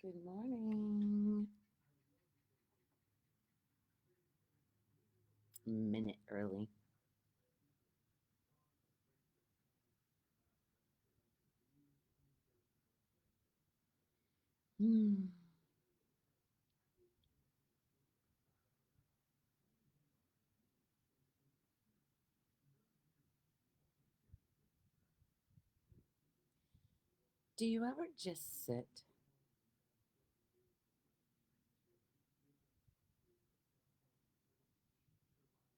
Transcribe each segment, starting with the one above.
Good morning. Minute early. Hmm. Do you ever just sit,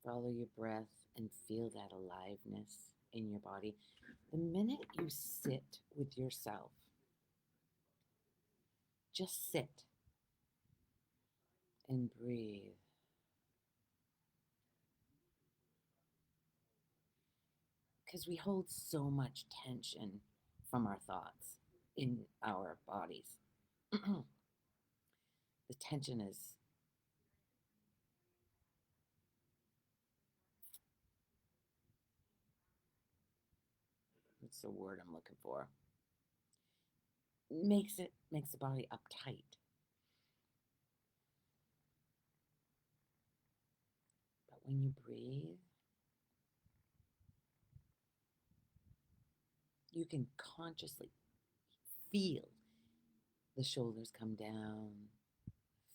follow your breath, and feel that aliveness in your body? The minute you sit with yourself, just sit and breathe. Because we hold so much tension from our thoughts in our bodies. The tension is, what's the word I'm looking for? Makes the body uptight. But when you breathe, you can consciously feel the shoulders come down,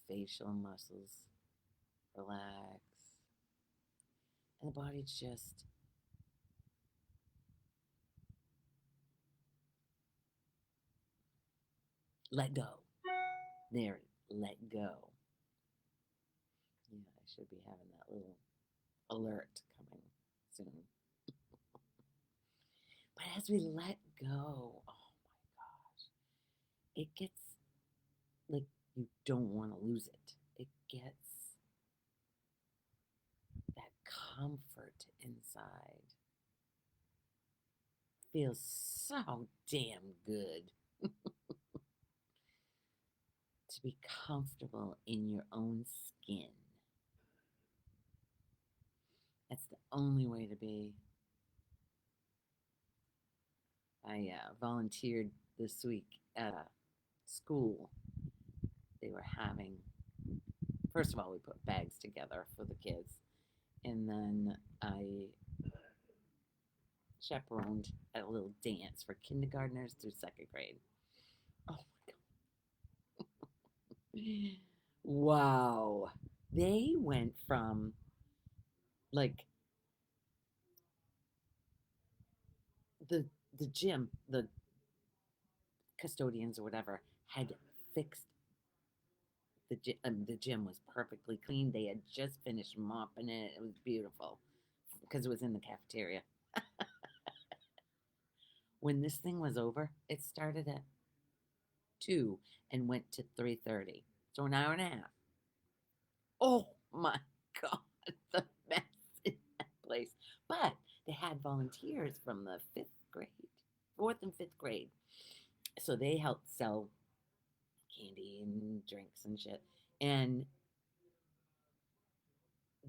facial muscles relax, and the body just let go. There, let go. Yeah, I should be having that little alert coming soon. But as we let go, oh my gosh, it gets like you don't want to lose it. It gets that comfort inside. Feels so damn good to be comfortable in your own skin. That's the only way to be. I volunteered this week at a school. They were having, first of all, we put bags together for the kids, and then I chaperoned a little dance for kindergartners through second grade. Oh my God. Wow. They went from like the the gym, the custodians or whatever had fixed the gym was perfectly clean. They had just finished mopping it. It was beautiful because it was in the cafeteria. When this thing was over, it started at 2 and went to 3:30. So an hour and a half. Oh my god, the mess in that place. But they had volunteers from the 5th grade, 4th and 5th grade. So they helped sell candy and drinks and shit. And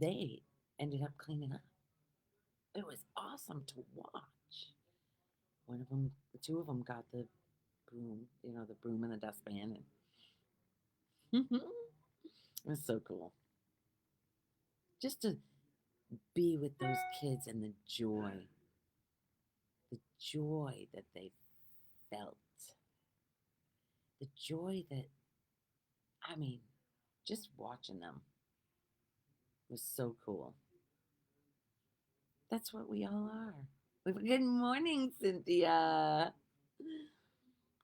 they ended up cleaning up. It was awesome to watch. One of them, the two of them got the broom, the broom and the dustpan, and it was so cool. Just to be with those kids and the joy that they felt, the joy that, I mean, just watching them was so cool. That's what we all are. Good morning, Cynthia.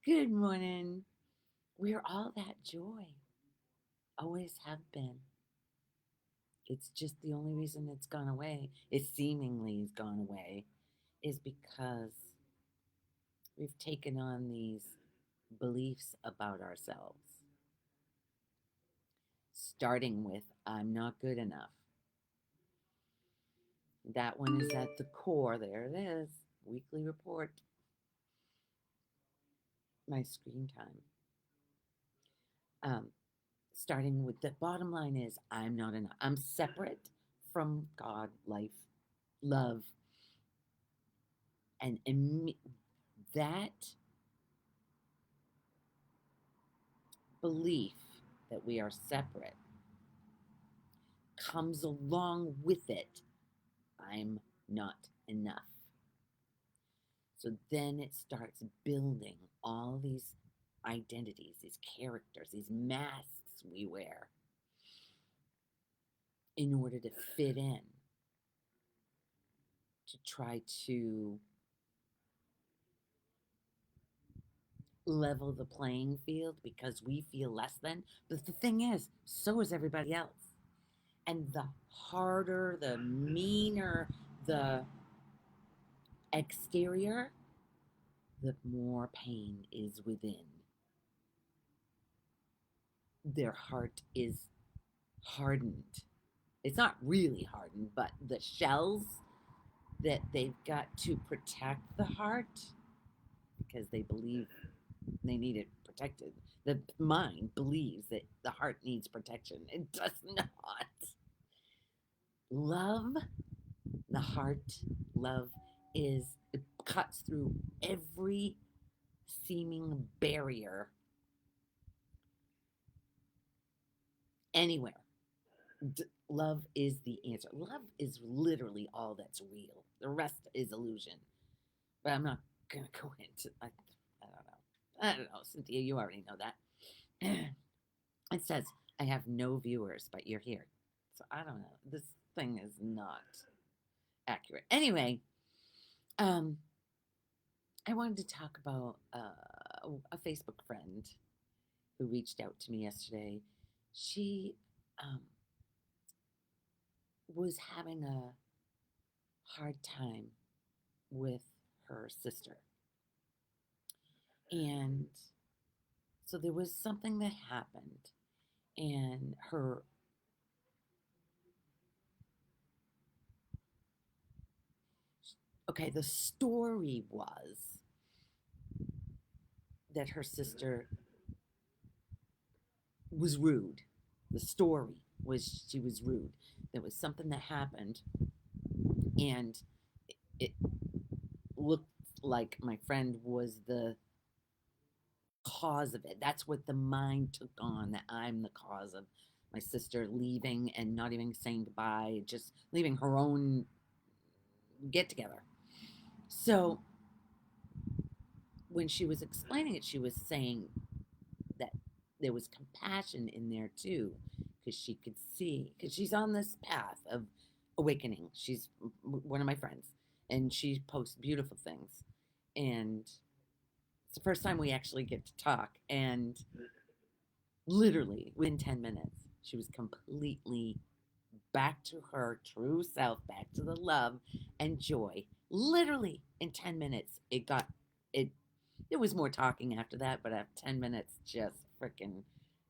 Good morning. We're all that joy. Always have been. It's just the only reason it's gone away, it seemingly has gone away, is because we've taken on these beliefs about ourselves, starting with, I'm not good enough. That one is at the core. There it is. Weekly report. My screen time. Um, Starting with the bottom line is, I'm not enough. I'm separate from God, life, love, and that belief that we are separate comes along with it, I'm not enough. So then it starts building all these identities, these characters, these masks we wear in order to fit in, to try to level the playing field because we feel less than. But the thing is, so is everybody else. And the harder, the meaner the exterior, the more pain is within. Their heart is hardened. It's not really hardened, but the shells that they've got to protect the heart because they believe they need it protected. The mind believes that the heart needs protection. It does not. Love, the heart, love it cuts through every seeming barrier anywhere. Love is the answer. Love is literally all that's real. The rest is illusion. But I'm not gonna go into. I don't know. I don't know, Cynthia. You already know that. It says I have no viewers, but you're here. So I don't know. This thing is not accurate. Anyway, um, I wanted to talk about a Facebook friend who reached out to me yesterday. She um, was having a hard time with her sister. And so there was something that happened, and her okay, the story was that her sister was rude. The story was she was rude. There was something that happened, and it looked like my friend was the cause of it. That's what the mind took on, that I'm the cause of my sister leaving and not even saying goodbye, just leaving her own get together. So when she was explaining it, she was saying that there was compassion in there too, because she could see, because she's on this path of awakening. She's one of my friends, and she posts beautiful things. And it's the first time we actually get to talk. And literally within 10 minutes, she was completely back to her true self, back to the love and joy. Literally in 10 minutes, it. There was more talking after that, but after 10 minutes, just freaking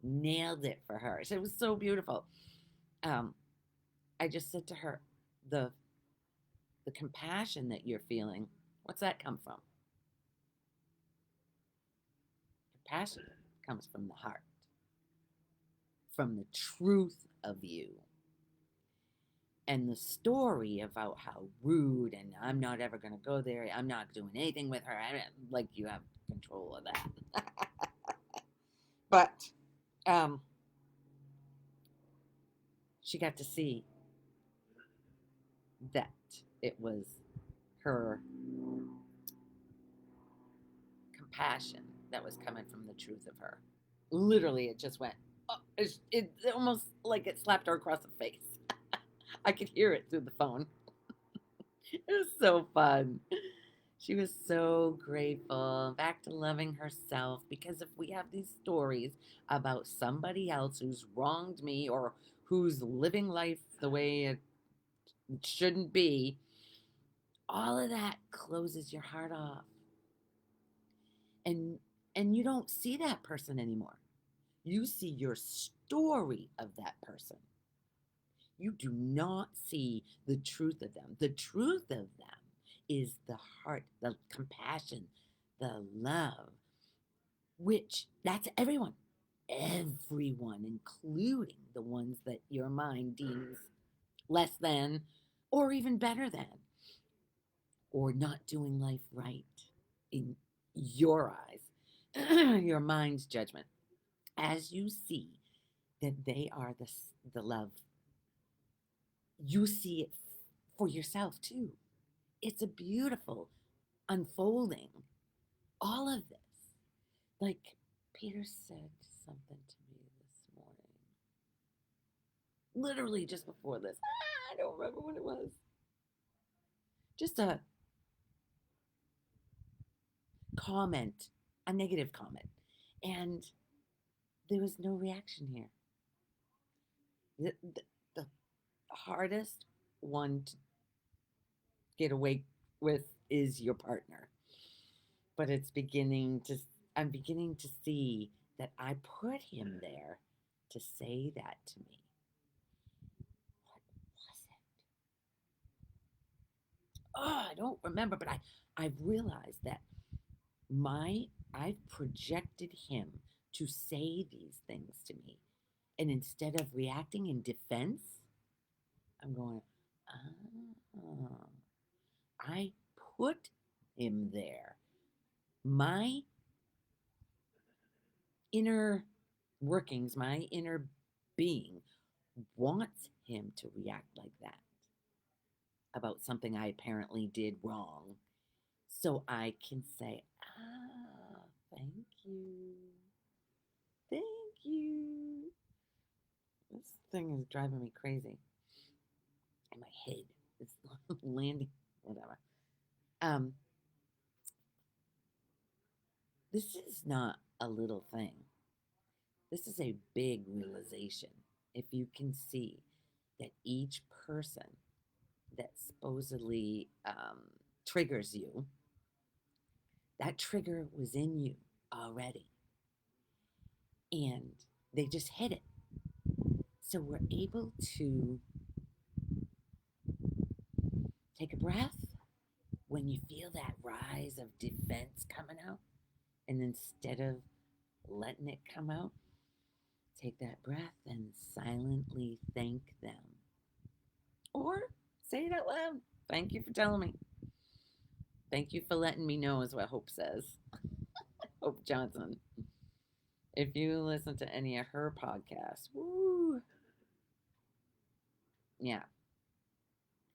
nailed it for her. So it was so beautiful. Um, I just said to her, the the compassion that you're feeling, what's that come from? Compassion comes from the heart, from the truth of you. And the story about how rude and I'm not ever going to go there, I'm not doing anything with her, like you have control of that. But she got to see that it was her compassion that was coming from the truth of her. Literally, it just went, oh, it almost like it slapped her across the face. I could hear it through the phone. It was so fun. She was so grateful, back to loving herself, because if we have these stories about somebody else who's wronged me or who's living life the way it shouldn't be, all of that closes your heart off. And you don't see that person anymore. You see your story of that person. You do not see the truth of them. The truth of them is the heart, the compassion, the love, which that's everyone. Everyone, including the ones that your mind deems less than or even better than, or not doing life right in your eyes, your mind's judgment. as you see that they are the love, you see it for yourself too. It's a beautiful unfolding, all of this. Like Peter said something to me this morning, literally just before this. I don't remember what it was. Just a comment, a negative comment. And there was no reaction here. The hardest one to get away with is your partner. But I'm beginning to see that I put him there to say that to me. What was it? Oh, I don't remember, but I've realized that I've projected him to say these things to me. And instead of reacting in defense, I'm going, ah, I put him there. My inner workings, my inner being wants him to react like that about something I apparently did wrong. So I can say, thank you. Thank you. This thing is driving me crazy. In my head, it's landing, whatever. This is not a little thing. This is a big realization. If you can see that each person that supposedly triggers you, that trigger was in you already. And they just hit it. So we're able to take a breath when you feel that rise of defense coming out. And instead of letting it come out, take that breath and silently thank them. Or say it out loud. Thank you for telling me. Thank you for letting me know, is what Hope says. Hope Johnson. If you listen to any of her podcasts, woo. Yeah.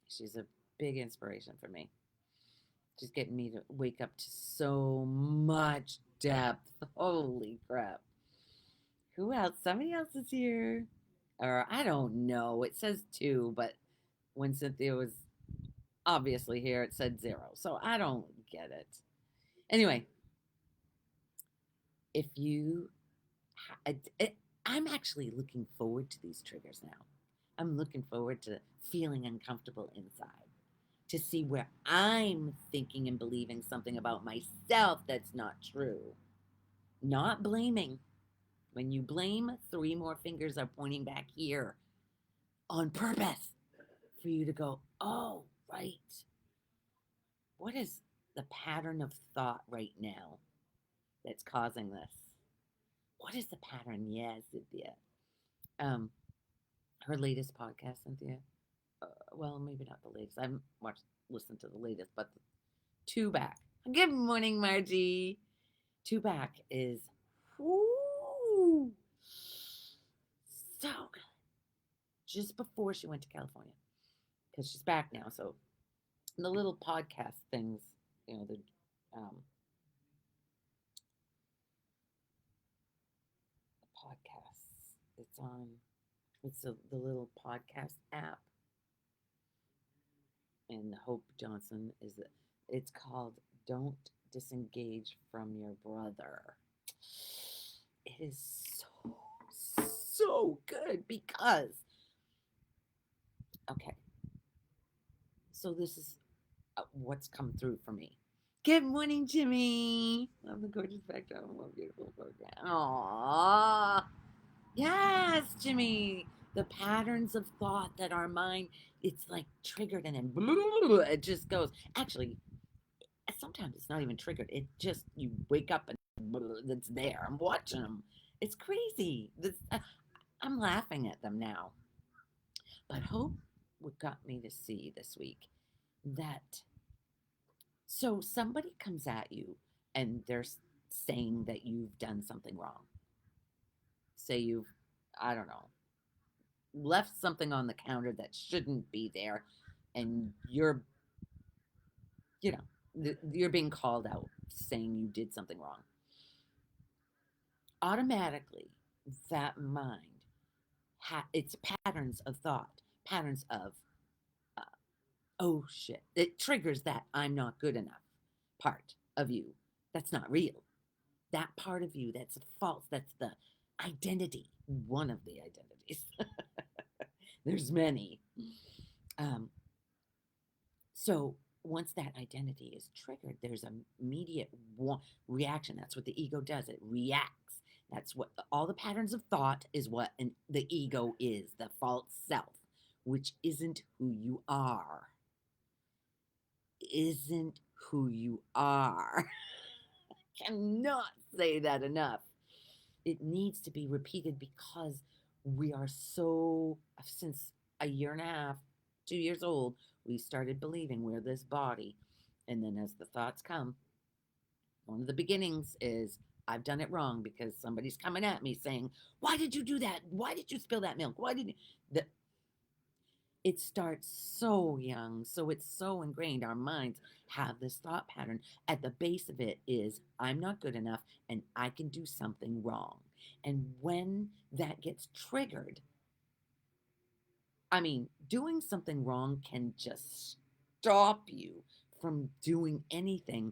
She's a big inspiration for me. She's getting me to wake up to so much depth. Holy crap. Who else? Somebody else is here. Or I don't know. It says 2, but when Cynthia was obviously here, it said 0. So I don't get it. Anyway, if you, I'm actually looking forward to these triggers now. I'm looking forward to feeling uncomfortable inside, to see where I'm thinking and believing something about myself that's not true. Not blaming. When you blame, 3 more fingers are pointing back here on purpose for you to go, oh, right. What is the pattern of thought right now that's causing this? What is the pattern? Yes, Cynthia. Her latest podcast, Cynthia. Well, maybe not the latest. I haven't listened to the latest, but 2 back. Good morning, Margie. 2 back is whoo, so good. Just before she went to California, because she's back now. So the little podcast things, the podcasts. It's the little podcast app, and Hope Johnson it's called Don't Disengage from Your Brother. It is so good because, okay, so this is what's come through for me. Good morning, Jimmy. Love the gorgeous backdrop. Love beautiful program. Aww. Yes, Jimmy. The patterns of thought that our mind, it's like triggered and then it just goes. Actually, sometimes it's not even triggered. It just, you wake up and it's there. I'm watching them. It's crazy. I'm laughing at them now. But Hope what got me to see this week that, so somebody comes at you and they're saying that you've done something wrong. say you've, I don't know, left something on the counter that shouldn't be there, and you know, you're being called out saying you did something wrong. Automatically, that mind, it's patterns of thought, patterns of, uh, oh shit. It triggers that I'm not good enough part of you. That's not real. That part of you that's false, that's the identity, one of the identities. There's many. Um, so once that identity is triggered, there's an immediate reaction. That's what the ego does. It reacts. That's what all the patterns of thought is, what the ego is, the false self, which isn't who you are. Isn't who you are. Cannot say that enough. It needs to be repeated because we are so, since a year and a half, 2 years old, we started believing we're this body. And then as the thoughts come, one of the beginnings is, I've done it wrong because somebody's coming at me saying, why did you do that? Why did you spill that milk? Why did you? It starts so young, so it's so ingrained. Our minds have this thought pattern. At the base of it is, I'm not good enough and I can do something wrong. And when that gets triggered, I mean, doing something wrong can just stop you from doing anything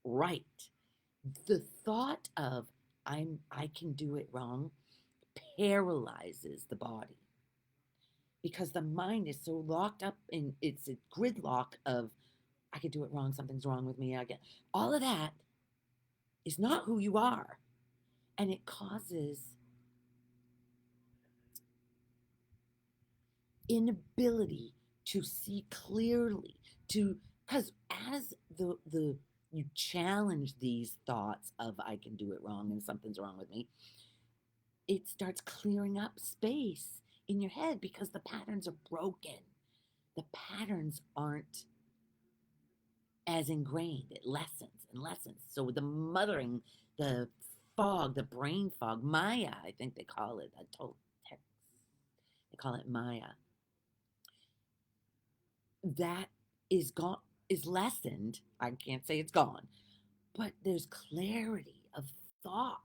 right. The thought of, I can do it wrong paralyzes the body, because the mind is so locked up in its a gridlock of, I could do it wrong, something's wrong with me, I get all of that is not who you are. And it causes inability to see clearly, to, because as the you challenge these thoughts of, I can do it wrong and something's wrong with me, it starts clearing up space in your head because the patterns are broken. The patterns aren't as ingrained. It lessens and lessens. So the mothering, the fog, the brain fog, Maya, I think they call it. I told Tex, they call it Maya. That is gone, is lessened. I can't say it's gone, but there's clarity of thought.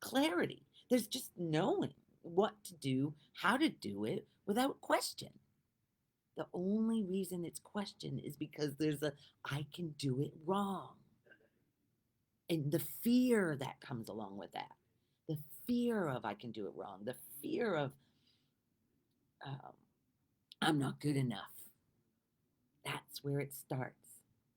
Clarity. There's just knowing what to do, how to do it without question. The only reason it's questioned is because there's a, I can do it wrong. And the fear that comes along with that, the fear of, I can do it wrong, the fear of, um, I'm not good enough. That's where it starts.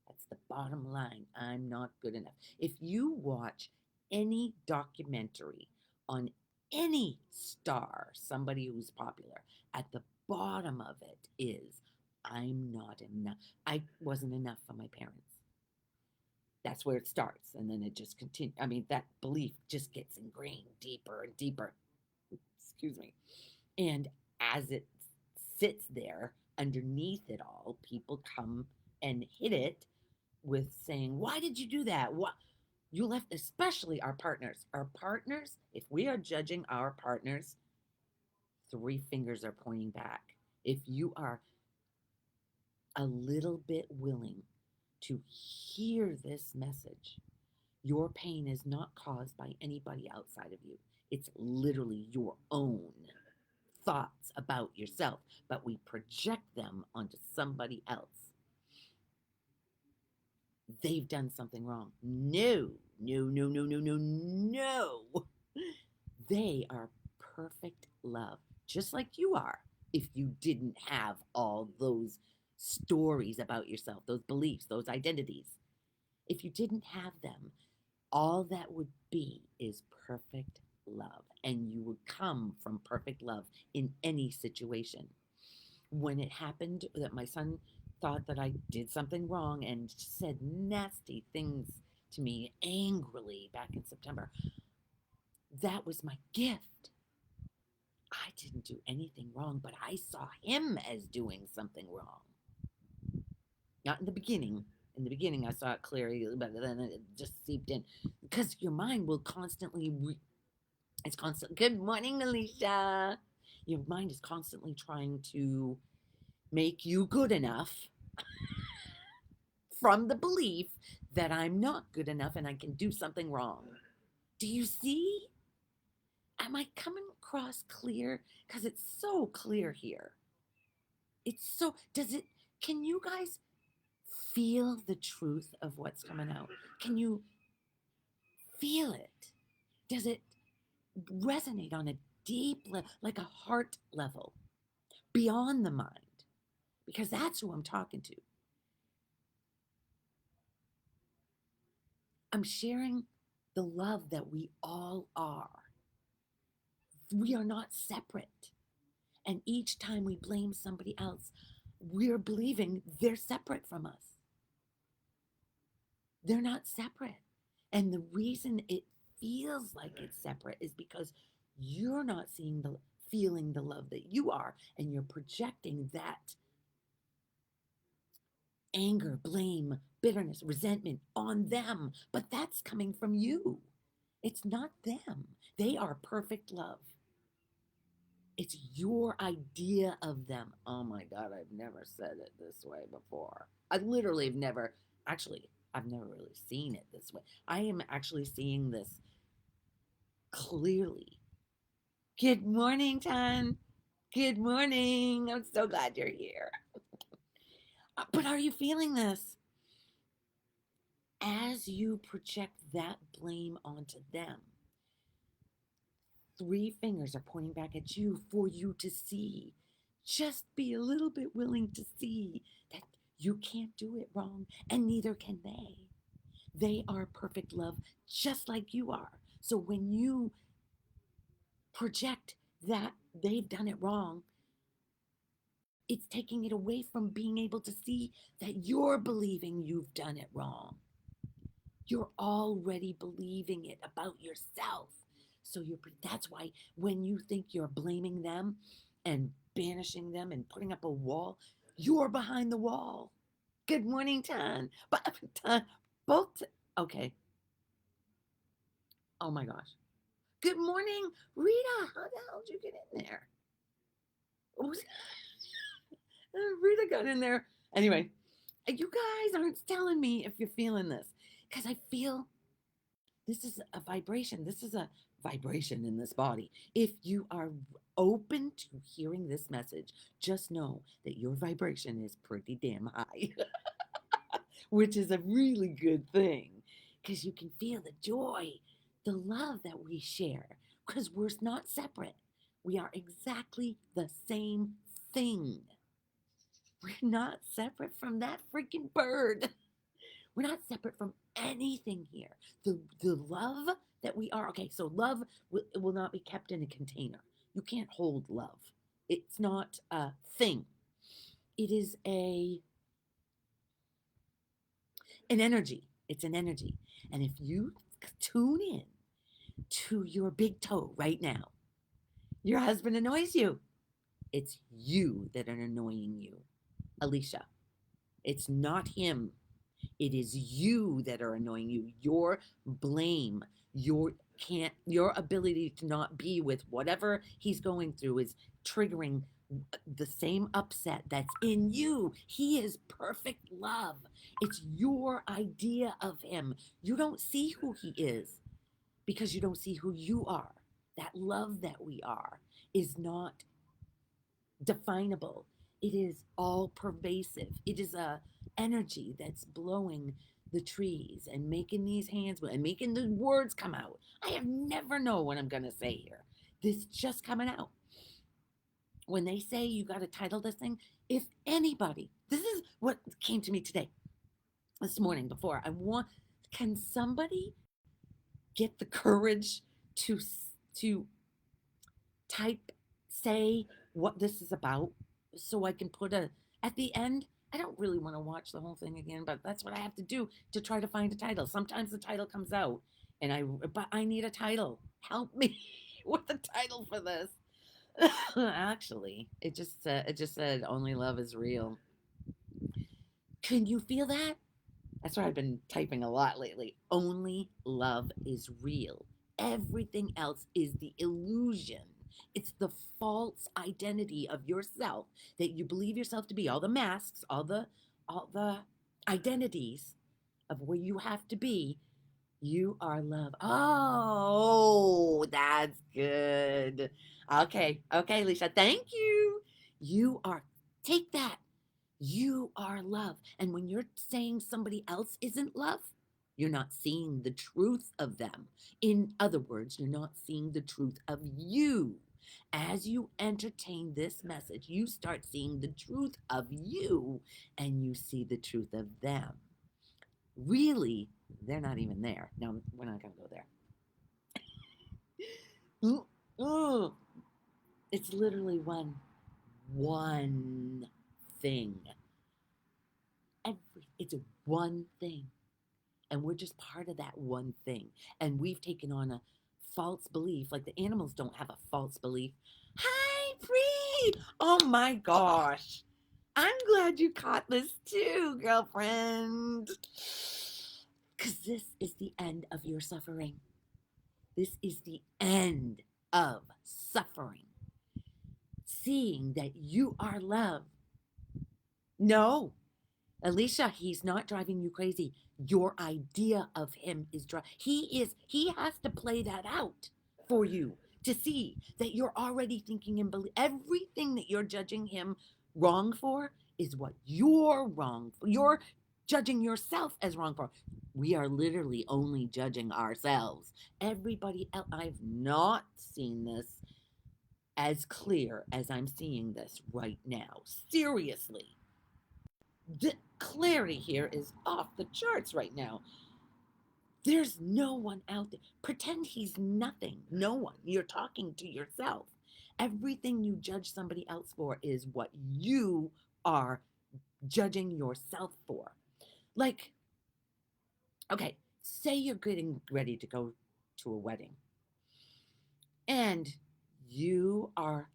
That's the bottom line. I'm not good enough. If you watch any documentary on any star, somebody who's popular, at the bottom of it is, I'm not enough. I wasn't enough for my parents. That's where it starts. And then it just continues. I mean, that belief just gets ingrained deeper and deeper. Excuse me. And as it sits there underneath it all, people come and hit it with saying, why did you do that? What? You left, especially our partners. Our partners, if we are judging our partners, three fingers are pointing back. If you are a little bit willing to hear this message, your pain is not caused by anybody outside of you. It's literally your own thoughts about yourself, but we project them onto somebody else. They've done something wrong. No, no, no, no, no, no, no. They are perfect love, just like you are. If you didn't have all those stories about yourself, those beliefs, those identities, if you didn't have them, all that would be is perfect love. And you would come from perfect love in any situation. When it happened that my son thought that I did something wrong and said nasty things to me angrily back in September, that was my gift. I didn't do anything wrong, but I saw him as doing something wrong. Not in the beginning. In the beginning, I saw it clearly, but then it just seeped in. Because your mind will constantly It's constant. Good morning, Alicia. Your mind is constantly trying to make you good enough from the belief that I'm not good enough and I can do something wrong. Do you see? Am I coming across clear? Because it's so clear here. It's so. Does it. Can you guys feel the truth of what's coming out? Can you feel it? Does it resonate on a deep level, like a heart level, beyond the mind? Because that's who I'm talking to. I'm sharing the love that we all are. We are not separate. And each time we blame somebody else, we're believing they're separate from us. They're not separate. And the reason it feels like it's separate is because you're not feeling the love that you are, and you're projecting that anger, blame, bitterness, resentment on them. But that's coming from you. It's not them. They are perfect love. It's your idea of them. Oh my God, I've never said it this way before. I literally have never, actually, I've never really seen it this way. I am actually seeing this clearly. Good morning, Tan. Good morning. I'm so glad you're here. But are you feeling this? As you project that blame onto them, three fingers are pointing back at you for you to see. Just be a little bit willing to see that you can't do it wrong, and neither can they. They are perfect love just like you are. So when you project that they've done it wrong, it's taking it away from being able to see that you're believing you've done it wrong. You're already believing it about yourself. So that's why when you think you're blaming them and banishing them and putting up a wall, you're behind the wall. Good morning, Tan. But Tan, both okay. Oh my gosh. Good morning, Rita. How the hell did you get in there? Rita got in there. Anyway, you guys aren't telling me if you're feeling this, because I feel this is a vibration. This is a vibration in this body. If you are open to hearing this message, just know that your vibration is pretty damn high, which is a really good thing because you can feel the joy, the love that we share because we're not separate. We are exactly the same thing. We're not separate from that freaking bird. We're not separate from anything here. The love that we are. Okay, so love will not be kept in a container. You can't hold love. It's not a thing. It is an energy. It's an energy. And if you tune in to your big toe right now, your husband annoys you. It's you that are annoying you, Alicia. It's not him. It is you that are annoying you. Your blame, your ability to not be with whatever he's going through is triggering the same upset that's in you. He is perfect love. It's your idea of him. You don't see who he is because you don't see who you are. That love that we are is not definable. It is all pervasive. It is a energy that's blowing the trees and making these hands and making the words come out. I have never know what I'm gonna say here. This just coming out. When they say you got to title this thing, if anybody, this is what came to me today, this morning before can somebody get the courage to to type, say what this is about, so I can put at the end. I don't really want to watch the whole thing again, but that's what I have to do to try to find a title. Sometimes the title comes out, but I need a title. Help me with the title for this. Actually, it just said only love is real. Can you feel that? That's what I've been typing a lot lately. Only love is real. Everything else is the illusion. It's the false identity of yourself that you believe yourself to be. All the masks, all the identities of where you have to be. You are love. Oh, that's good. Okay, okay, Lisa. Thank you. You are, take that. You are love. And when you're saying somebody else isn't love, you're not seeing the truth of them. In other words, you're not seeing the truth of you. As you entertain this message, you start seeing the truth of you and you see the truth of them. Really, they're not even there. No, we're not going to go there. Oh, it's literally one thing. It's one thing. And we're just part of that one thing. And we've taken on a false belief. Like the animals don't have a false belief. Hi, Bree! Oh my gosh. I'm glad you caught this too, girlfriend. Because this is the end of your suffering. This is the end of suffering. Seeing that you are love. No, Alicia, he's not driving you crazy. Your idea of him is he has to play that out for you to see that you're already thinking and believe everything that you're judging him wrong for is what you're wrong for. You're judging yourself as wrong for. We are literally only judging ourselves. Everybody else, I've not seen this as clear as I'm seeing this right now. Seriously. The clarity here is off the charts right now. There's no one out there. Pretend he's nothing. No one. You're talking to yourself. Everything you judge somebody else for is what you are judging yourself for. Like, okay, say you're getting ready to go to a wedding and you are,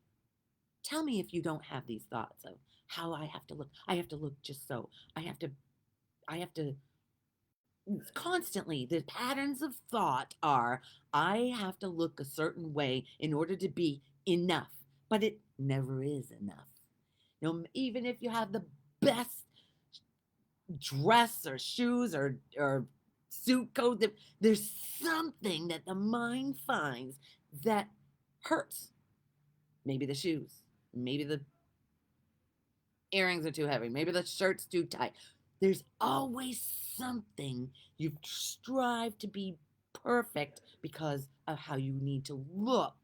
tell me if you don't have these thoughts of how I have to look. I have to look just so. I have to constantly, the patterns of thought are I have to look a certain way in order to be enough, but it never is enough. You know, even if you have the best dress or shoes or suit coat, there's something that the mind finds that hurts. Maybe the shoes, maybe the earrings are too heavy, maybe the shirt's too tight. There's always something. You strive to be perfect because of how you need to look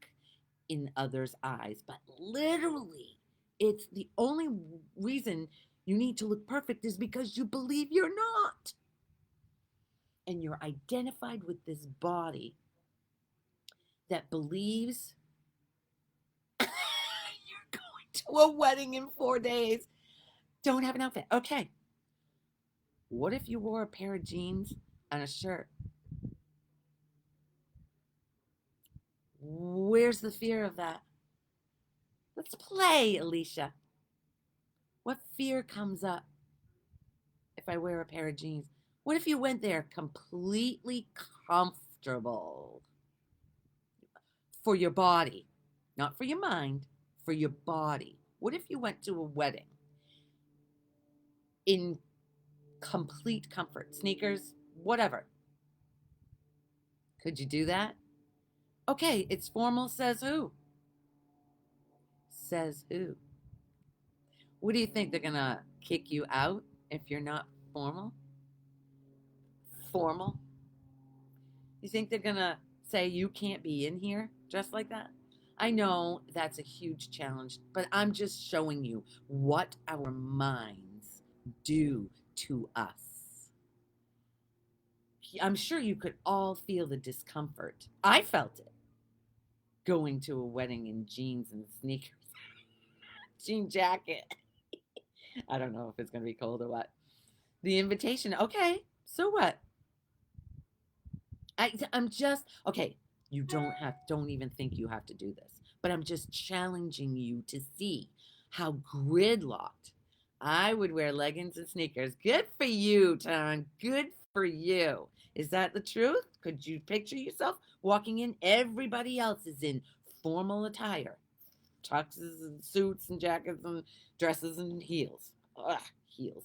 in others' eyes. But literally, it's the only reason you need to look perfect is because you believe you're not. And you're identified with this body that believes you're going to a wedding in 4 days. Don't have an outfit. Okay. What if you wore a pair of jeans and a shirt? Where's the fear of that? Let's play, Alicia. What fear comes up if I wear a pair of jeans? What if you went there completely comfortable for your body, not for your mind, for your body? What if you went to a wedding in complete comfort, sneakers, whatever? Could you do that? Okay, it's formal, says who? Says who? What do you think? They're gonna kick you out if you're not formal? Formal? You think they're gonna say you can't be in here dressed like that? I know that's a huge challenge, but I'm just showing you what our minds do to us. I'm sure you could all feel the discomfort. I felt it going to a wedding in jeans and sneakers, jean jacket. I don't know if it's going to be cold or what. The invitation, okay, so what? I'm just, okay, you don't even think you have to do this, but I'm just challenging you to see how gridlocked. I would wear leggings and sneakers. Good for you, Ton. Good for you. Is that the truth? Could you picture yourself walking in? Everybody else is in formal attire, tuxes and suits and jackets and dresses and heels. Ugh, heels.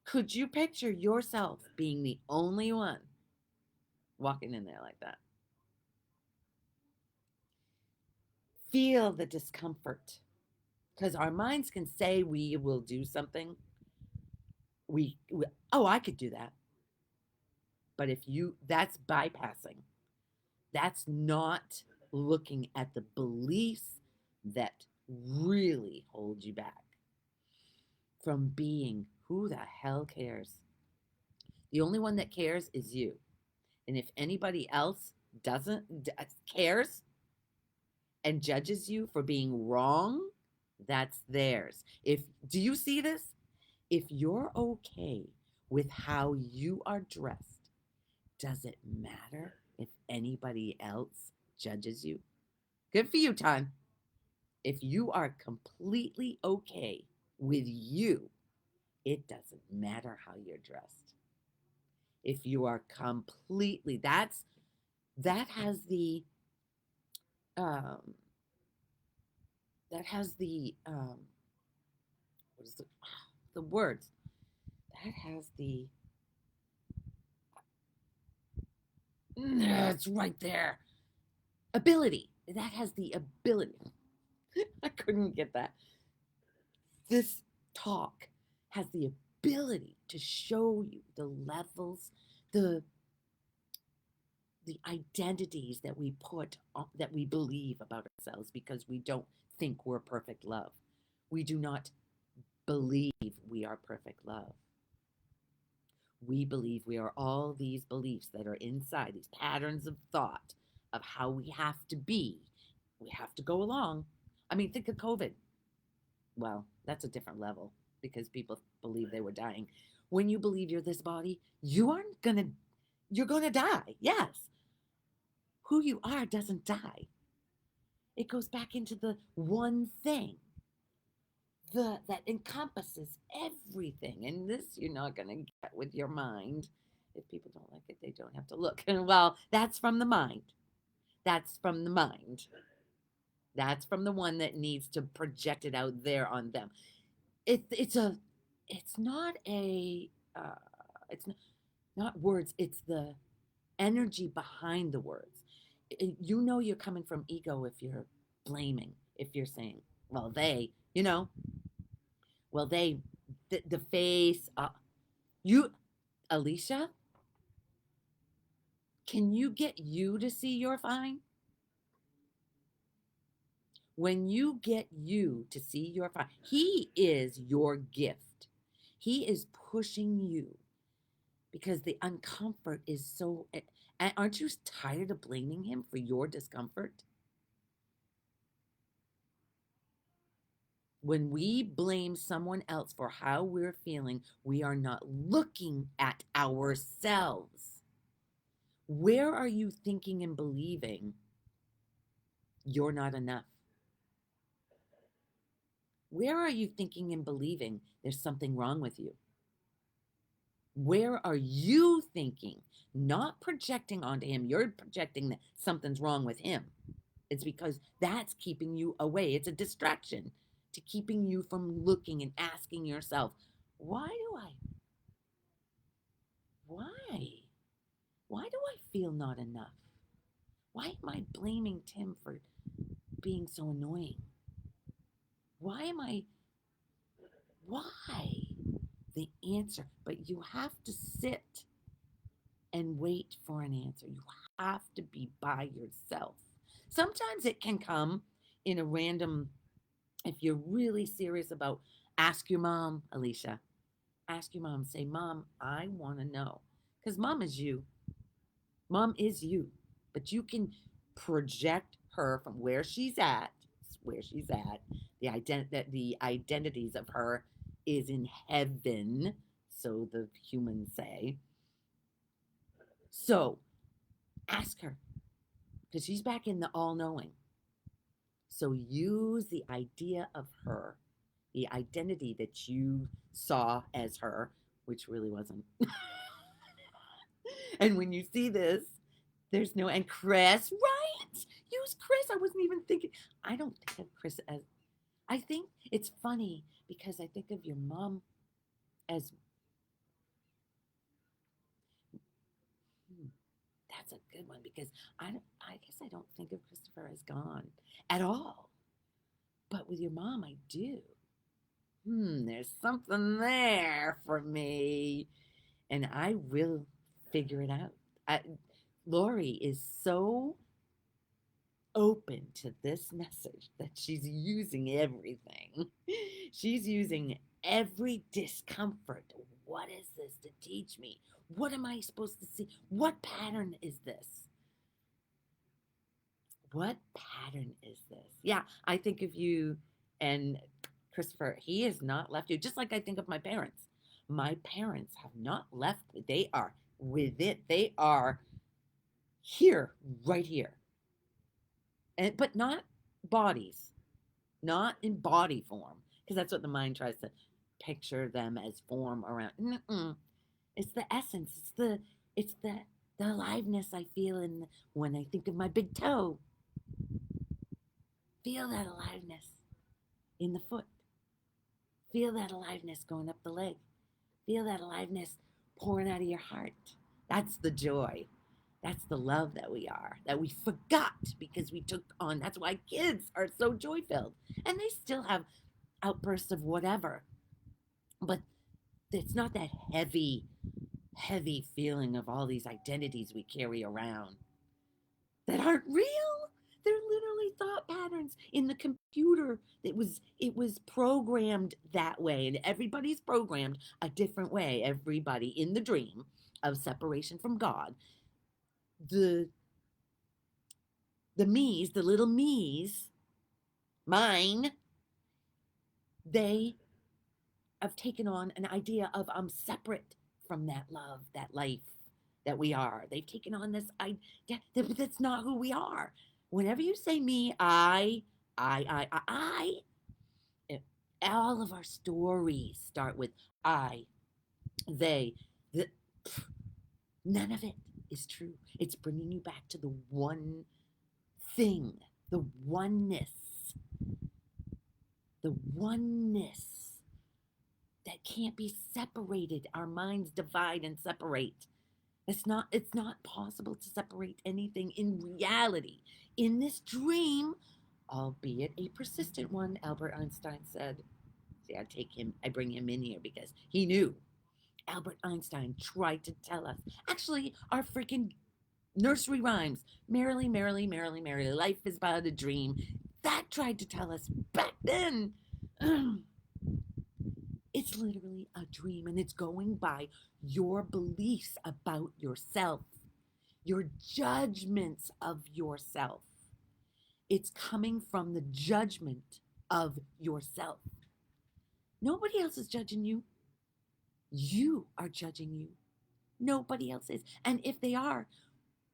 Could you picture yourself being the only one walking in there like that? Feel the discomfort, because our minds can say we will do something. We oh, I could do that. But if you, that's bypassing. That's not looking at the beliefs that really hold you back from being who the hell cares. The only one that cares is you. And if anybody else doesn't cares and judges you for being wrong, that's theirs. If do you see this? If you're okay with how you are dressed, does it matter if anybody else judges you? Good for you, Time. If you are completely okay with you, it doesn't matter how you're dressed. If you are completely, that has the um that has what is the words, that has the it's right there, ability, that has the ability. I couldn't get that. This talk has the ability to show you the levels, the identities that we put on, that we believe about ourselves, because we don't think we're perfect love. We do not believe we are perfect love. We believe we are all these beliefs that are inside, these patterns of thought of how we have to be. We have to go along. I mean, think of COVID. Well, that's a different level because people believe they were dying. When you believe you're this body, you're gonna die. Yes. Who you are doesn't die. It goes back into the one thing that encompasses everything. And this you're not going to get with your mind. If people don't like it, they don't have to look. And well, that's from the mind. That's from the mind. That's from the one that needs to project it out there on them. It's a, it's not a, it's not words. It's the energy behind the words. You know you're coming from ego if you're blaming, if you're saying, well, well, the face, you, Alicia, can you get you to see you're fine? When you get you to see you're fine, he is your gift. He is pushing you because the uncomfort is so. Aren't you tired of blaming him for your discomfort? When we blame someone else for how we're feeling, we are not looking at ourselves. Where are you thinking and believing you're not enough? Where are you thinking and believing there's something wrong with you? Where are you thinking, not projecting onto him? You're projecting that something's wrong with him. It's because that's keeping you away. It's a distraction to keeping you from looking and asking yourself, why do I, why? Why do I feel not enough? Why am I blaming Tim for being so annoying? Why am I, why? The answer, but you have to sit and wait for an answer. You have to be by yourself. Sometimes it can come in a random, if you're really serious about, ask your mom, Alicia. Ask your mom, say, Mom, I want to know. Because mom is you. Mom is you. But you can project her from where she's at. The identities of her is in heaven, so the humans say. So ask her, because she's back in the all knowing. So use the idea of her, the identity that you saw as her, which really wasn't. And when you see this, there's no, and Chris, right? Use Chris. I wasn't even thinking. I don't think of Chris as, I think it's funny because I think of your mom as, hmm, that's a good one because I guess I don't think of Christopher as gone at all. But with your mom, I do. There's something there for me. And I will figure it out. Lori is so open to this message that she's using everything. She's using every discomfort. What is this to teach me? What am I supposed to see? What pattern is this? What pattern is this? Yeah, I think of you and Christopher. He has not left you, just like I think of my parents. My parents have not left. They are with it. They are here, right here. And but not bodies, not in body form, because that's what the mind tries to picture them as form around. Mm-mm. It's the essence. It's the aliveness I feel in when I think of my big toe. Feel that aliveness in the foot. Feel that aliveness going up the leg. Feel that aliveness pouring out of your heart. That's the joy. That's the love that we are, that we forgot because we took on. That's why kids are so joy filled. And they still have outbursts of whatever. But it's not that heavy, heavy feeling of all these identities we carry around that aren't real. They're literally thought patterns in the computer. It was programmed that way, and everybody's programmed a different way. Everybody in the dream of separation from God, the the me's, the little me's, mine, they have taken on an idea of I'm separate from that love, that life that we are. They've taken on this idea that's not who we are. Whenever you say me, I, all of our stories start with I, they, the, none of it is true. It's bringing you back to the one thing, the oneness that can't be separated. Our minds divide and separate. It's not possible to separate anything in reality. In this dream, albeit a persistent one, Albert Einstein said. See, I bring him in here because he knew. Albert Einstein tried to tell us. Actually, our freaking nursery rhymes. Merrily, merrily, merrily, merrily, life is but a dream. That tried to tell us back then. It's literally a dream, and it's going by your beliefs about yourself, your judgments of yourself. It's coming from the judgment of yourself. Nobody else is judging you. You are judging you. Nobody else is. And if they are,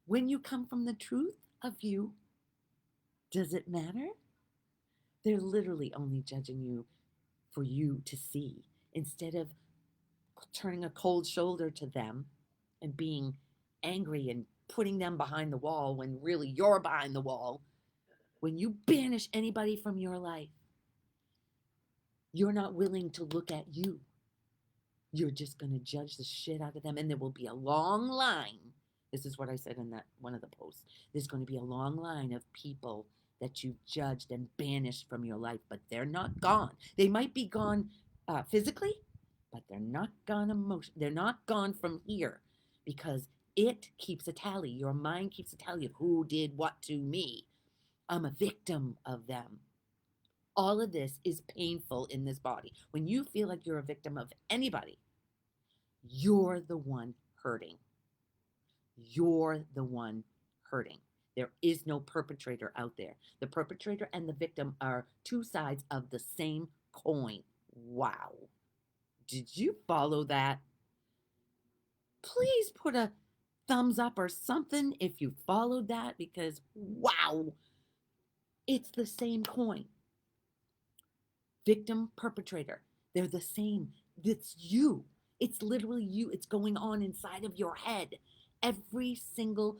when you come from the truth of you, does it matter? They're literally only judging you for you to see instead of turning a cold shoulder to them and being angry and putting them behind the wall when really you're behind the wall. When you banish anybody from your life, you're not willing to look at you. You're just going to judge the shit out of them, and there will be a long line. This is what I said in that one of the posts. There's going to be a long line of people that you've judged and banished from your life, but they're not gone. They might be gone physically, but they're not gone emotion. They're not gone from here because it keeps a tally. Your mind keeps a tally of who did what to me. I'm a victim of them. All of this is painful in this body. When you feel like you're a victim of anybody, you're the one hurting. You're the one hurting. There is no perpetrator out there. The perpetrator and the victim are two sides of the same coin. Wow. Did you follow that? Please put a thumbs up or something if you followed that because wow, it's the same coin. Victim, perpetrator, they're the same. It's you. It's literally you. It's going on inside of your head. Every single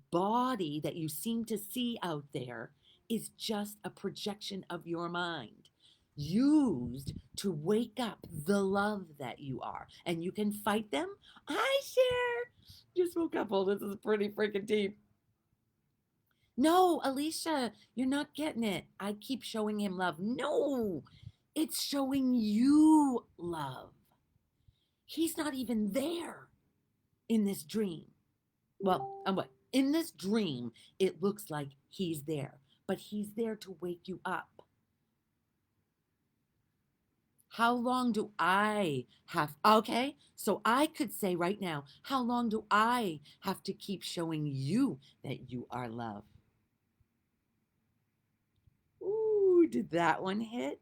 body that you seem to see out there is just a projection of your mind, used to wake up the love that you are. And you can fight them. I share. Just woke up. Oh, this is pretty freaking deep. No, Alicia, you're not getting it. I keep showing him love. No, it's showing you love. He's not even there in this dream. Well, what? In this dream, it looks like he's there, but he's there to wake you up. How long do I have? Okay, so I could say right now, how long do I have to keep showing you that you are love? Ooh, did that one hit?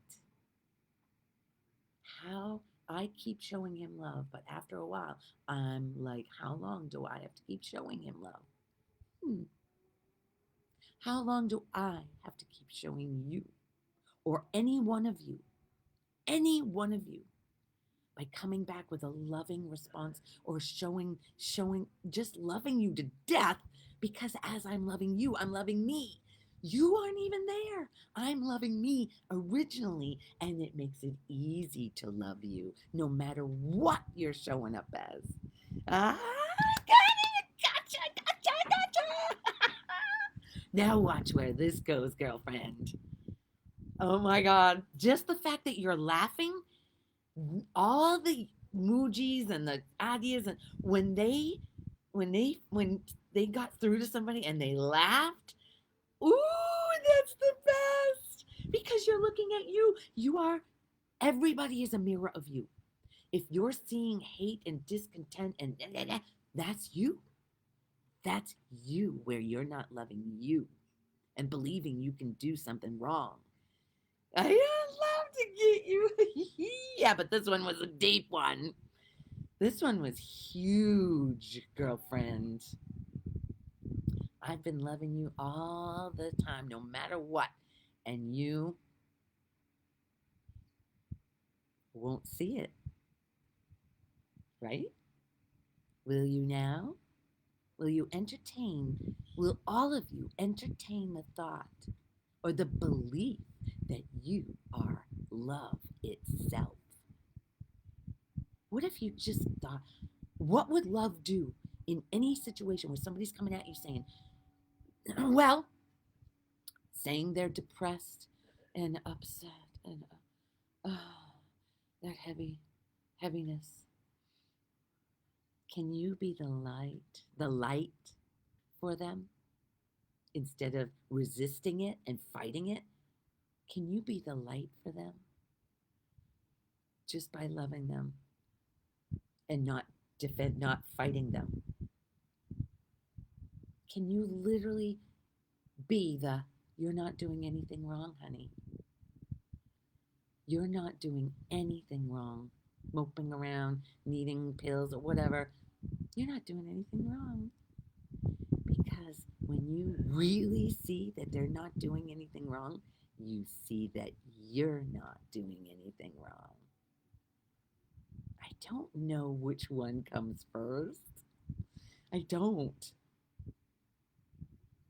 How I keep showing him love, but after a while, I'm like, how long do I have to keep showing him love? How long do I have to keep showing you, or any one of you, by coming back with a loving response, or showing just loving you to death? Because as I'm loving you, I'm loving me. You aren't even there. I'm loving me originally, and it makes it easy to love you no matter what you're showing up as. Ah, gotcha. Now watch where this goes, girlfriend. Oh my God. Just the fact that you're laughing, all the emojis and the ideas, and when they got through to somebody and they laughed, ooh, that's the best. Because you're looking at you. Everybody is a mirror of you. If you're seeing hate and discontent and that's you. That's you, where you're not loving you and believing you can do something wrong. I love to get you. Yeah, but this one was a deep one. This one was huge, girlfriend. I've been loving you all the time, no matter what. And you won't see it. Right? Will you now? Will all of you entertain the thought or the belief that you are love itself? What if you just thought, what would love do in any situation where somebody's coming at you saying, well, saying they're depressed and upset and that heaviness? Can you be the light for them instead of resisting it and fighting it? Can you be the light for them just by loving them and not fighting them? Can you literally be you're not doing anything wrong, honey. You're not doing anything wrong, moping around, needing pills or whatever. You're not doing anything wrong. Because when you really see that they're not doing anything wrong, you see that you're not doing anything wrong. I don't know which one comes first. I don't.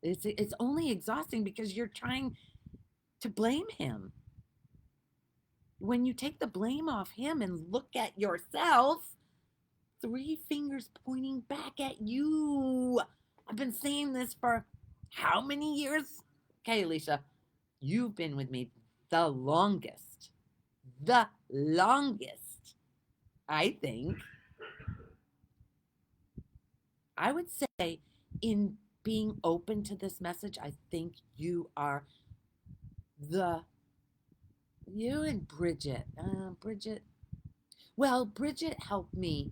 It's only exhausting because you're trying to blame him. When you take the blame off him and look at yourself, 3 fingers pointing back at you. I've been saying this for how many years? Okay, Alicia, you've been with me the longest. The longest, I think. I would say, in being open to this message, I think you are you and Bridget. Bridget helped me.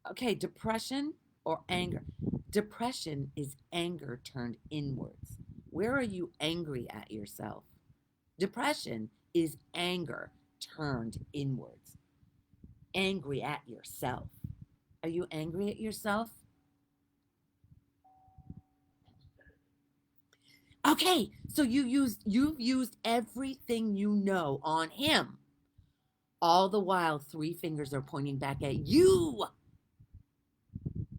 Okay, depression or anger. Depression is anger turned inwards. Where are you angry at yourself? Depression is anger turned inwards. Angry at yourself. Are you angry at yourself? Okay, so you've used everything you know on him. All the while, 3 fingers are pointing back at you.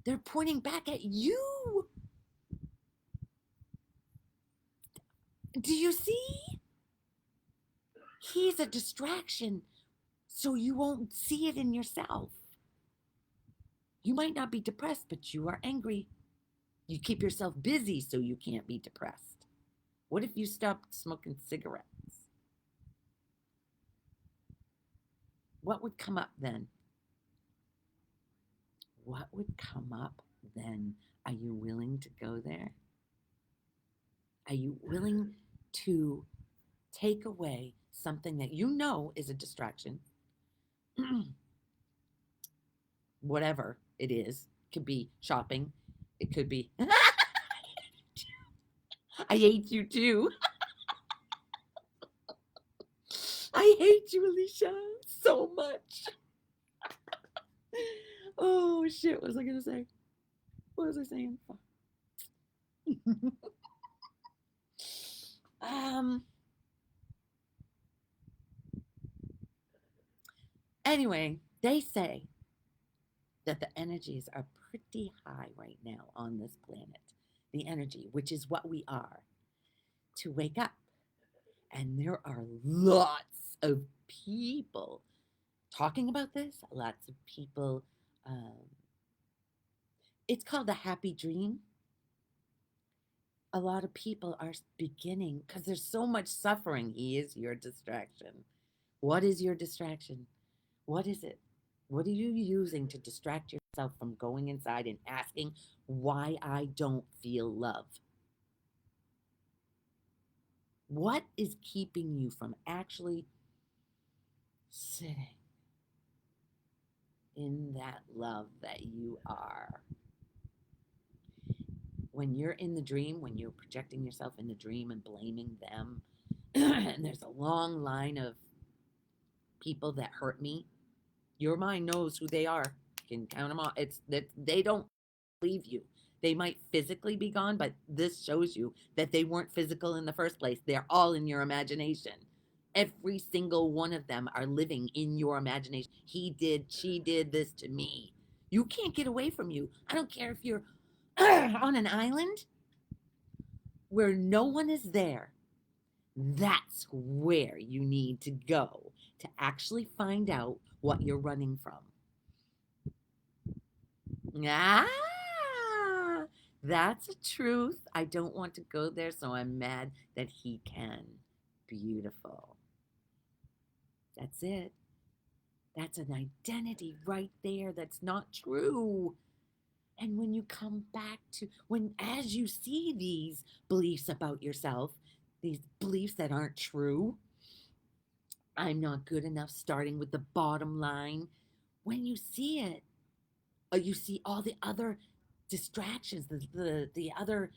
They're pointing back at you. Do you see? He's a distraction, so you won't see it in yourself. You might not be depressed, but you are angry. You keep yourself busy so you can't be depressed. What if you stopped smoking cigarettes? What would come up then? What would come up then? Are you willing to go there? Are you willing to take away something that you know is a distraction? Whatever it is. It could be shopping. It could be, I hate you too. I hate you, Alicia, so much. Oh, shit. What was I going to say? What was I saying? Anyway, they say that the energies are pretty high right now on this planet. The energy, which is what we are, to wake up. And there are lots of people talking about this, lots of people. It's called a happy dream. A lot of people are beginning, because there's so much suffering. He is your distraction. What is your distraction? What is it? What are you using to distract yourself from going inside and asking why I don't feel love? What is keeping you from actually sitting in that love that you are? When you're in the dream, when you're projecting yourself in the dream and blaming them, and there's a long line of people that hurt me, your mind knows who they are. You can count them all. It's that they don't leave you. They might physically be gone, but this shows you that they weren't physical in the first place. They're all in your imagination. Every single one of them are living in your imagination. He did, she did this to me. You can't get away from you. I don't care if you're on an island where no one is there. That's where you need to go to actually find out what you're running from. Ah, that's a truth. I don't want to go there, so I'm mad that he can. Beautiful. That's it. That's an identity right there that's not true. And when you come back to, as you see these beliefs about yourself, these beliefs that aren't true, I'm not good enough, starting with the bottom line, when you see it, or you see all the other distractions, the other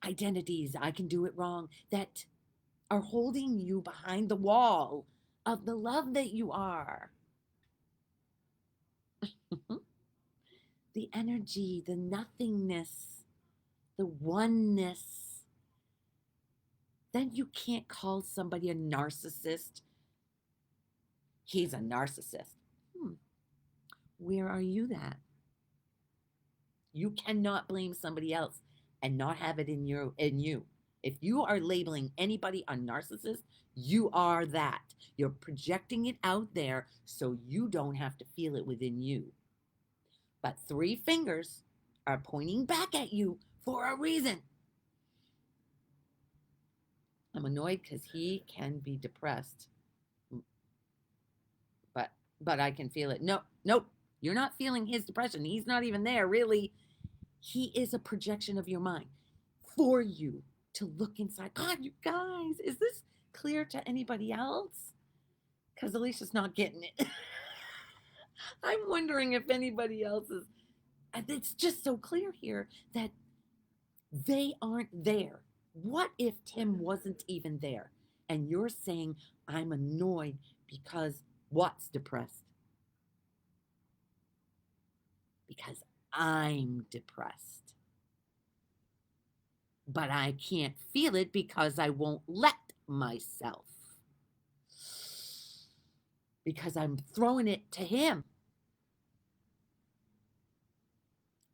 identities, I can do it wrong, that are holding you behind the wall of the love that you are. The energy, the nothingness, the oneness. Then you can't call somebody a narcissist. He's a narcissist. Where are you that? You cannot blame somebody else and not have it in you. If you are labeling anybody a narcissist, you are that. You're projecting it out there so you don't have to feel it within you. But 3 fingers are pointing back at you for a reason. I'm annoyed because he can be depressed. But I can feel it. Nope. You're not feeling his depression. He's not even there, really. He is a projection of your mind for you to look inside. God, you guys, is this clear to anybody else? Because Alicia's not getting it. I'm wondering if anybody else is. It's just so clear here that they aren't there. What if Tim wasn't even there? And you're saying, I'm annoyed because what's depressed? Because I'm depressed. But I can't feel it because I won't let myself. Because I'm throwing it to him.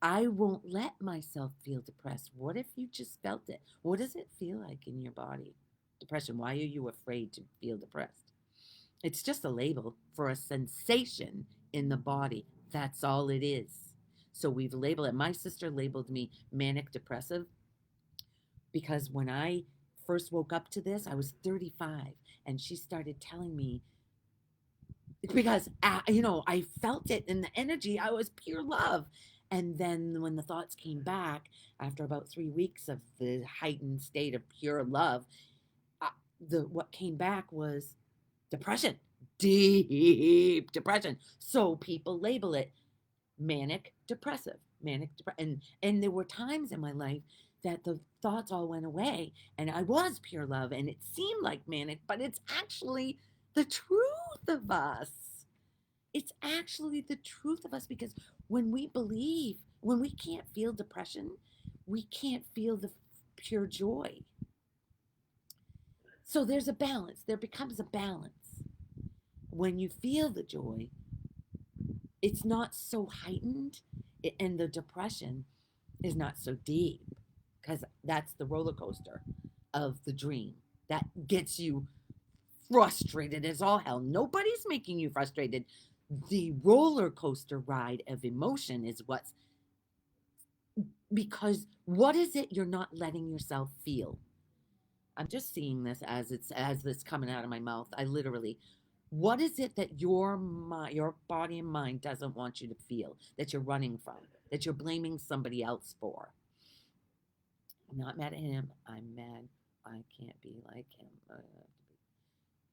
I won't let myself feel depressed. What if you just felt it? What does it feel like in your body? Depression. Why are you afraid to feel depressed? It's just a label for a sensation in the body. That's all it is. So we've labeled it. My sister labeled me manic depressive because when I first woke up to this, I was 35, and she started telling me, because I felt it in the energy. I was pure love. And then when the thoughts came back after about 3 weeks of the heightened state of pure love, uh, the what came back was depression, deep depression. So people label it manic depressive, and there were times in my life that the thoughts all went away and I was pure love, and it seemed like manic, but it's actually the truth of us. It's actually the truth of us, because when we can't feel depression, we can't feel the pure joy. So there's a balance. There becomes a balance. When you feel the joy, it's not so heightened, and the depression is not so deep, because that's the roller coaster of the dream that gets you frustrated as all hell. Nobody's making you frustrated. The roller coaster ride of emotion is what's, because what is it you're not letting yourself feel? I'm just seeing this as it's coming out of my mouth. I literally, what is it that your body and mind doesn't want you to feel, that you're running from, that you're blaming somebody else for? I'm not mad at him. I'm mad I can't be like him.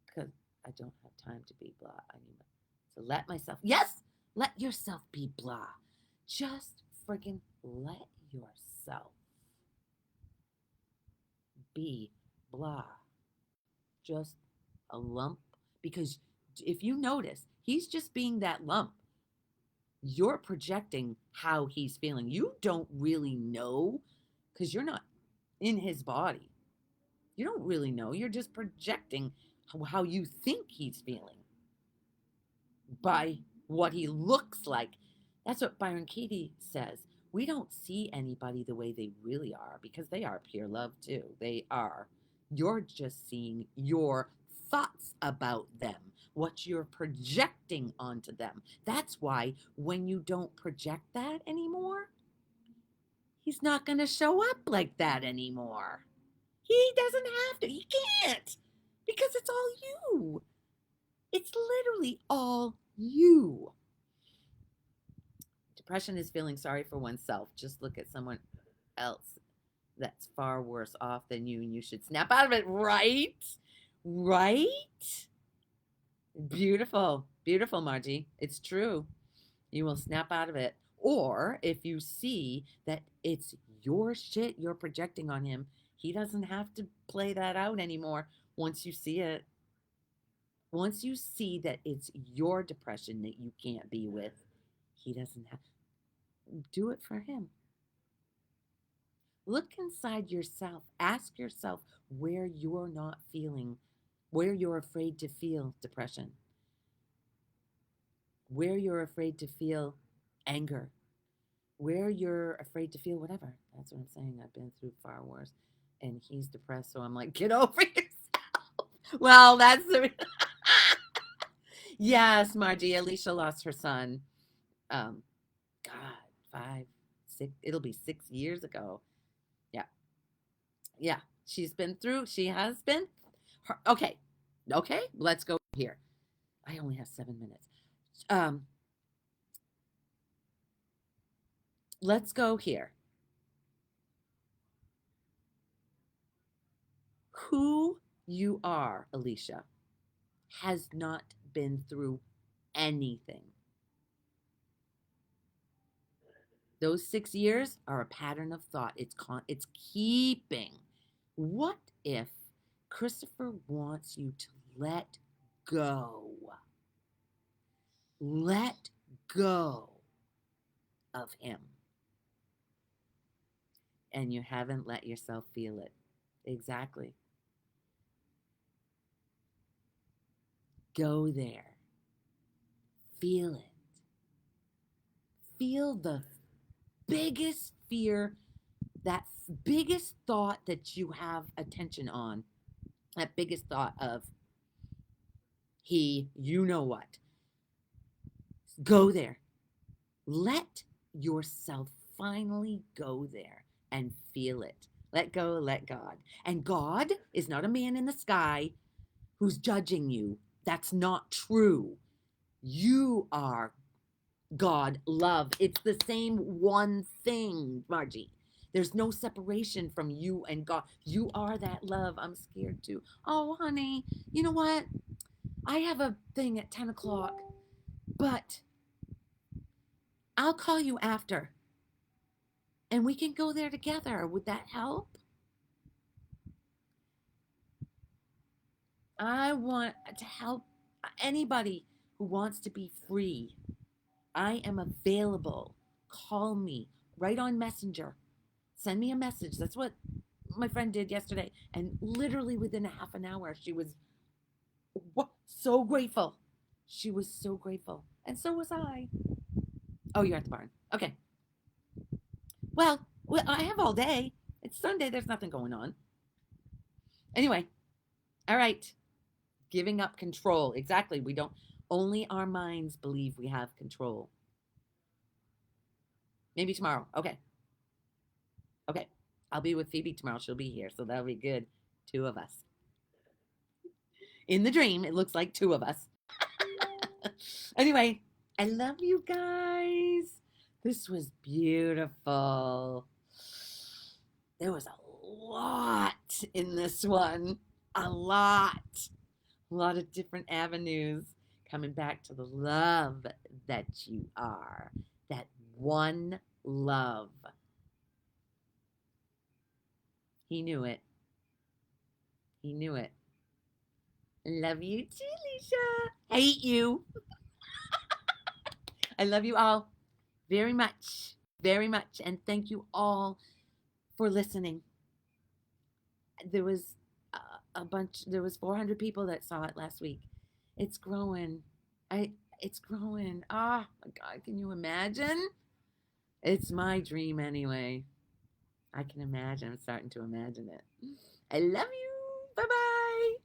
Because I don't have time to be blah. I need to let myself. Yes, let yourself be blah. Just friggin' let yourself be blah. Just a lump. Because if you notice, he's just being that lump. You're projecting how he's feeling. You don't really know, because you're not in his body. You don't really know. You're just projecting how you think he's feeling by what he looks like. That's what Byron Katie says. We don't see anybody the way they really are, because they are pure love too. They are. You're just seeing your thoughts about them, what you're projecting onto them. That's why when you don't project that anymore, he's not going to show up like that anymore. He doesn't have to. He can't, because it's all you. It's literally all you. Depression is feeling sorry for oneself. Just look at someone else that's far worse off than you, and you should snap out of it, right? Right? Beautiful. Beautiful, Margie. It's true. You will snap out of it. Or if you see that it's your shit you're projecting on him, he doesn't have to play that out anymore. Once you see it, once you see that it's your depression that you can't be with, he doesn't have. Do it for him. Look inside yourself. Ask yourself where you're not feeling, where you're afraid to feel depression, where you're afraid to feel anger, where you're afraid to feel whatever. That's what I'm saying. I've been through far worse, and he's depressed, so I'm like, get over yourself. Well, that's the. Yes, Margie. Alicia lost her son. Um, God, 5, 6. It'll be 6 years ago. Yeah, yeah. She has been. Okay, okay. Let's go here. I only have 7 minutes. Um, let's go here. Who you are, Alicia, has not been through anything. Those 6 years are a pattern of thought. It's keeping. What if Christopher wants you to let go? Let go of him. And you haven't let yourself feel it. Exactly. Go there. Feel it. Feel the biggest fear, that biggest thought that you have attention on, that biggest thought of he, you know what, go there. Let yourself finally go there and feel it. Let go, let God. And God is not a man in the sky who's judging you. That's not true. You are God, love. It's the same one thing, Margie. There's no separation from you and God. You are that love. I'm scared too. Oh, honey, you know what? I have a thing at 10 o'clock, but I'll call you after and we can go there together. Would that help? I want to help anybody who wants to be free. I am available. Call me right on Messenger. Send me a message. That's what my friend did yesterday. And literally within a half an hour, she was so grateful. She was so grateful. And so was I. Oh, you're at the barn. Okay. Well, I have all day. It's Sunday. There's nothing going on. Anyway, all right. Giving up control. Exactly. We don't, only our minds believe we have control. Maybe tomorrow. Okay. Okay. I'll be with Phoebe tomorrow. She'll be here. So that'll be good. Two of us. In the dream, it looks like two of us. Anyway, I love you guys. This was beautiful. There was a lot in this one. A lot. A lot of different avenues coming back to the love that you are. That one love. He knew it. He knew it. Love you too, Leisha. Hate you. I love you all very much. Very much. And thank you all for listening. There was a bunch, there was 400 people that saw it last week. It's growing. It's growing. Oh my God, can you imagine? It's my dream anyway. I can imagine. I'm starting to imagine it. I love you. Bye bye.